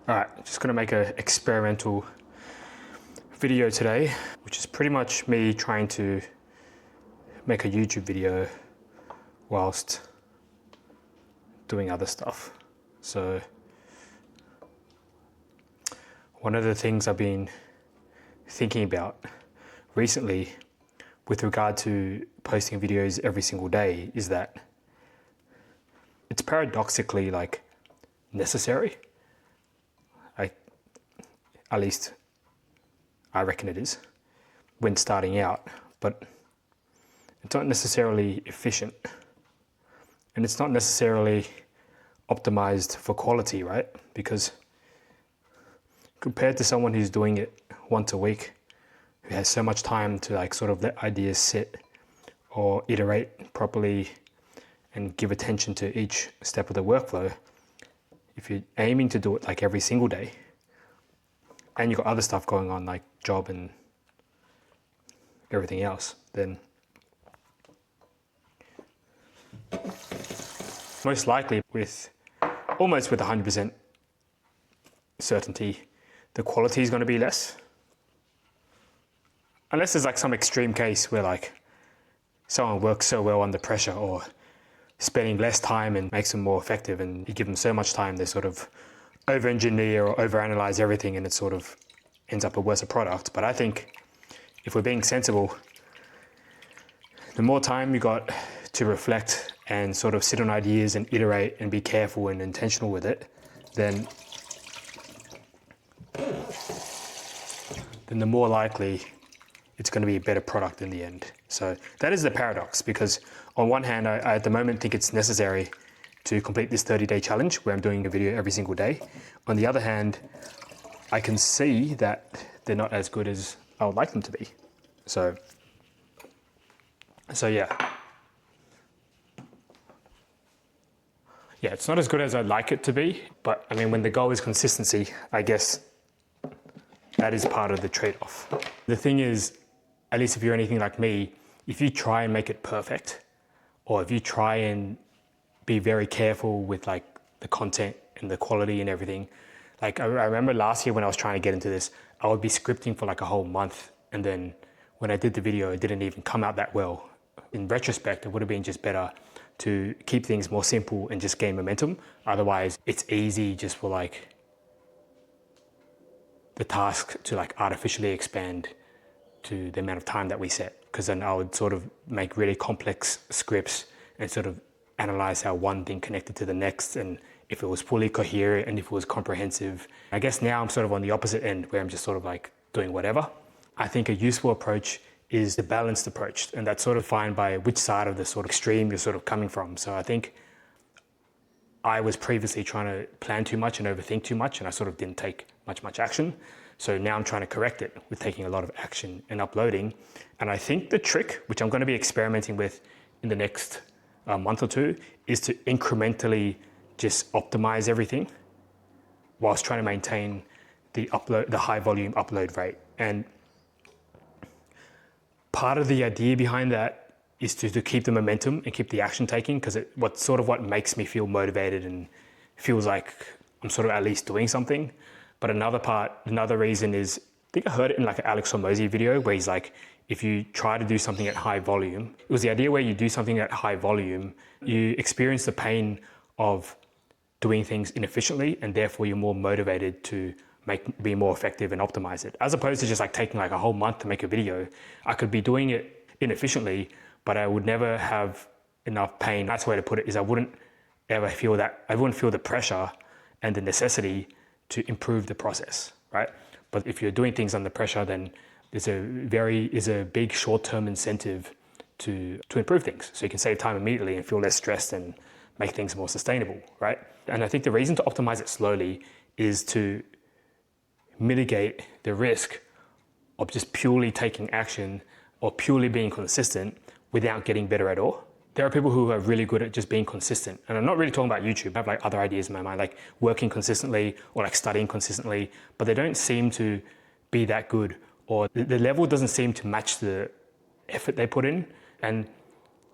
Alright, just gonna make an experimental video today, which is pretty much me trying to make a YouTube video whilst doing other stuff. So one of the things I've been thinking about recently with regard to posting videos every single day is that it's paradoxically like necessary. At least I reckon it is when starting out, but it's not necessarily efficient and it's not necessarily optimized for quality, right? Because compared to someone who's doing it once a week, who has so much time to like sort of let ideas sit or iterate properly and give attention to each step of the workflow, if you're aiming to do it like every single day, and you've got other stuff going on like job and everything else, then most likely almost with 100% certainty, the quality is going to be less. Unless there's like some extreme case where like someone works so well under pressure or spending less time and makes them more effective, and you give them so much time they sort of over-engineer or over-analyze everything and it sort of ends up a worse product. But I think if we're being sensible, the more time you got to reflect and sort of sit on ideas and iterate and be careful and intentional with it, then the more likely it's going to be a better product in the end. So that is the paradox, because on one hand, I at the moment think it's necessary to complete this 30-day challenge where I'm doing a video every single day. On the other hand, I can see that they're not as good as I would like them to be. So yeah. Yeah, it's not as good as I'd like it to be, but I mean, when the goal is consistency, I guess that is part of the trade-off. The thing is, at least if you're anything like me, if you try and make it perfect, or if you try and be very careful with like the content and the quality and everything. Like I remember last year when I was trying to get into this, I would be scripting for like a whole month. And then when I did the video, it didn't even come out that well. In retrospect, it would have been just better to keep things more simple and just gain momentum. Otherwise, it's easy just for like the task to like artificially expand to the amount of time that we set. Because then I would sort of make really complex scripts and sort of analyze how one thing connected to the next and if it was fully coherent and if it was comprehensive. I guess now I'm sort of on the opposite end where I'm just sort of like doing whatever. I think a useful approach is the balanced approach, and that's sort of defined by which side of the sort of extreme you're sort of coming from. So I think I was previously trying to plan too much and overthink too much, and I sort of didn't take much action. So now I'm trying to correct it with taking a lot of action and uploading. And I think the trick, which I'm going to be experimenting with in the next month or two, is to incrementally just optimize everything whilst trying to maintain the high volume upload rate. And part of the idea behind that is to keep the momentum and keep the action taking, because what makes me feel motivated and feels like I'm sort of at least doing something. But another reason is, I think I heard it in like an Alex Hormozy video where he's like, if you try to do something at high volume, it was the idea where you do something at high volume, you experience the pain of doing things inefficiently, and therefore you're more motivated to be more effective and optimize it. As opposed to just like taking like a whole month to make a video, I could be doing it inefficiently, but I would never have enough pain. That's the way to put it, is I wouldn't feel the pressure and the necessity to improve the process, right? But if you're doing things under pressure, then there's a big short-term incentive to improve things. So you can save time immediately and feel less stressed and make things more sustainable, right? And I think the reason to optimize it slowly is to mitigate the risk of just purely taking action or purely being consistent without getting better at all. There are people who are really good at just being consistent. And I'm not really talking about YouTube. I have like other ideas in my mind, like working consistently or like studying consistently, but they don't seem to be that good, or the level doesn't seem to match the effort they put in. And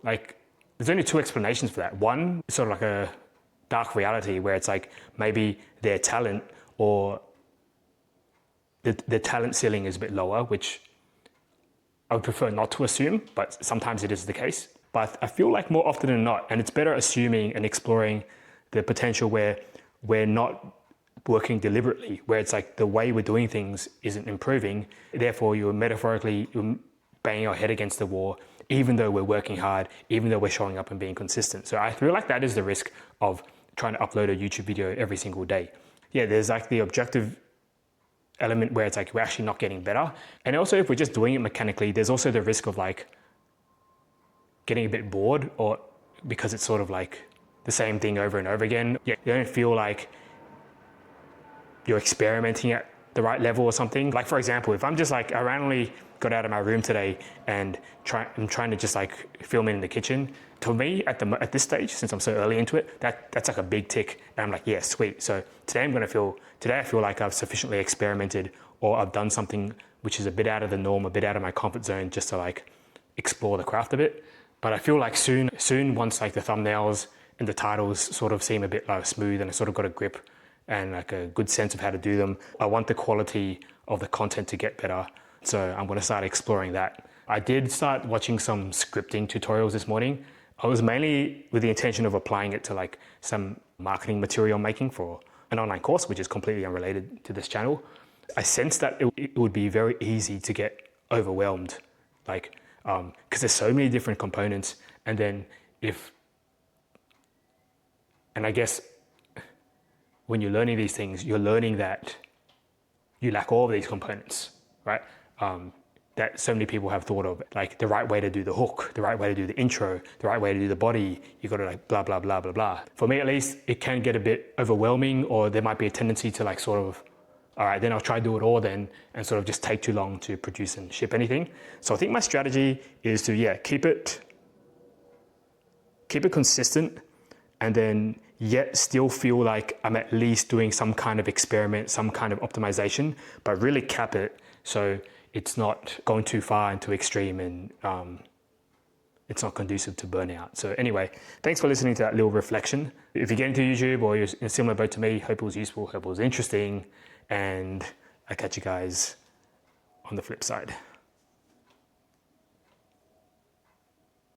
like, there's only two explanations for that. One is sort of like a dark reality where it's like maybe their talent or the talent ceiling is a bit lower, which I would prefer not to assume, but sometimes it is the case. But I feel like more often than not, and it's better assuming and exploring the potential where we're not working deliberately, where it's like the way we're doing things isn't improving. Therefore, you're banging our head against the wall, even though we're working hard, even though we're showing up and being consistent. So I feel like that is the risk of trying to upload a YouTube video every single day. Yeah, there's like the objective element where it's like we're actually not getting better. And also if we're just doing it mechanically, there's also the risk of like getting a bit bored, or because it's sort of like the same thing over and over again. Yeah, you don't feel like you're experimenting at the right level or something. Like for example, if I'm just like, I randomly got out of my room today and I'm trying to just like film in the kitchen, to me at this stage, since I'm so early into it, that's like a big tick. And I'm like, yeah, sweet. So today I feel like I've sufficiently experimented, or I've done something which is a bit out of the norm, a bit out of my comfort zone, just to like explore the craft a bit. But I feel like soon once like the thumbnails and the titles sort of seem a bit like smooth and I sort of got a grip and like a good sense of how to do them, I want the quality of the content to get better. So I'm going to start exploring that. I did start watching some scripting tutorials this morning. I was mainly with the intention of applying it to like some marketing material making for an online course, which is completely unrelated to this channel. I sensed that it would be very easy to get overwhelmed, like, because there's so many different components. And then I guess when you're learning these things, you're learning that you lack all of these components, right? That so many people have thought of, like the right way to do the hook, the right way to do the intro, the right way to do the body. You got to like blah, blah, blah, blah, blah. For me, at least, it can get a bit overwhelming, or there might be a tendency to like sort of, all right, then I'll try to do it all then, and sort of just take too long to produce and ship anything. So I think my strategy is to, keep it consistent, and then yet still feel like I'm at least doing some kind of experiment, some kind of optimization, but really cap it so it's not going too far and too extreme, and it's not conducive to burnout. So anyway, thanks for listening to that little reflection. If you're getting to YouTube or you're in a similar boat to me, hope it was useful, hope it was interesting, and I'll catch you guys on the flip side.